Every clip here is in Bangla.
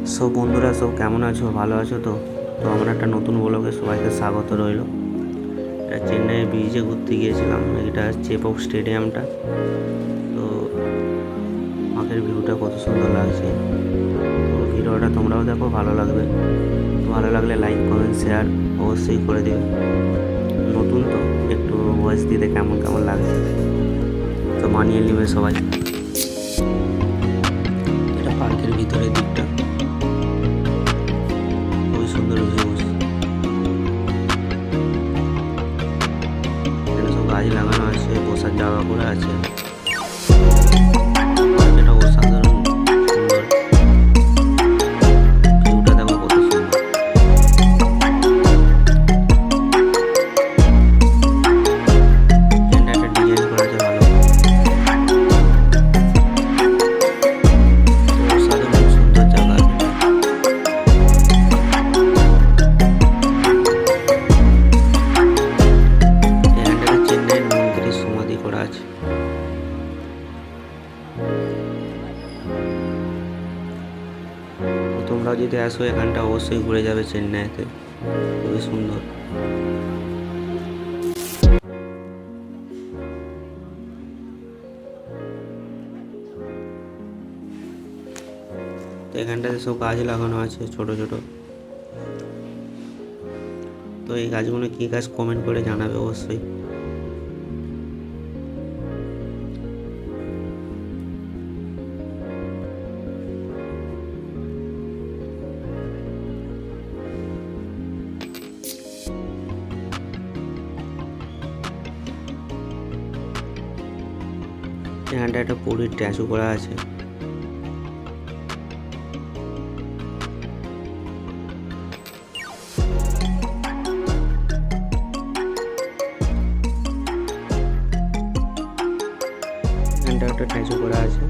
সব বন্ধুরা সব কেমন আছো, ভালো আছো তো? তো আমার একটা নতুন ব্লগে সবাইকে স্বাগত রইল। এটা চেন্নাইয়ের বিচে ঘুরতে গিয়েছিলাম। এটা চেপক স্টেডিয়ামটা। তো মাঠের ভিউটা কত সুন্দর লাগছে। তো ভিডিওটা তোমরাও দেখো, ভালো লাগবে। তো ভালো লাগলে লাইক কমেন্ট শেয়ার অবশ্যই করে দিবে। নতুন তো একটু ভয়েস দিতে কেমন কেমন লাগছে, তো মানিয়ে নেবে সবাই। এটা পার্কের ভিতরের দিকটা, খুবই সুন্দর ভিউজ। এখানে সব গাছ লাগানো আছে, বসার জায়গা করে আছে। পার্কটা অসাধারণ সুন্দর। ভিউটা দেখো কত সুন্দর। এখানটা একটা ডিজাইন করা আছে ভালো। অসাধারণ সুন্দর জায়গা এটা। এখানটাতে চেন্নাইয়ের মন্ত্রীর সমাধি করা আছে। তোমরা যদি আসো এখানটা অবশ্যই ঘুরে যাবে চেন্নাইতে, খুবই সুন্দর। তো এখানটাতে সব গাছ লাগানো আছে ছোট ছোট। তো এই গাছগুলো কী গাছ কমেন্ট করে জানাবে অবশ্যই। এখানটা একটা পুরীর স্ট্যাচু করা আছে। এখানটা একটা স্ট্যাচু করা আছে।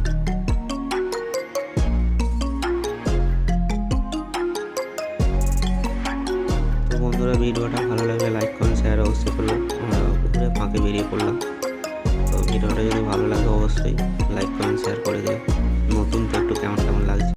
তো বন্ধুরা, ভিডিওটা ভালো লাগলে লাইক করুন, শেয়ার অবশ্যই করবে। আমরা পুকুরে ফাঁকে বেরিয়ে পড়লাম। তো ভিডিওটা যদি ভালো লাগে অবশ্যই লাইক কমেন্ট শেয়ার করে দেবে। নতুন তো একটু কেমন কেমন লাগছে।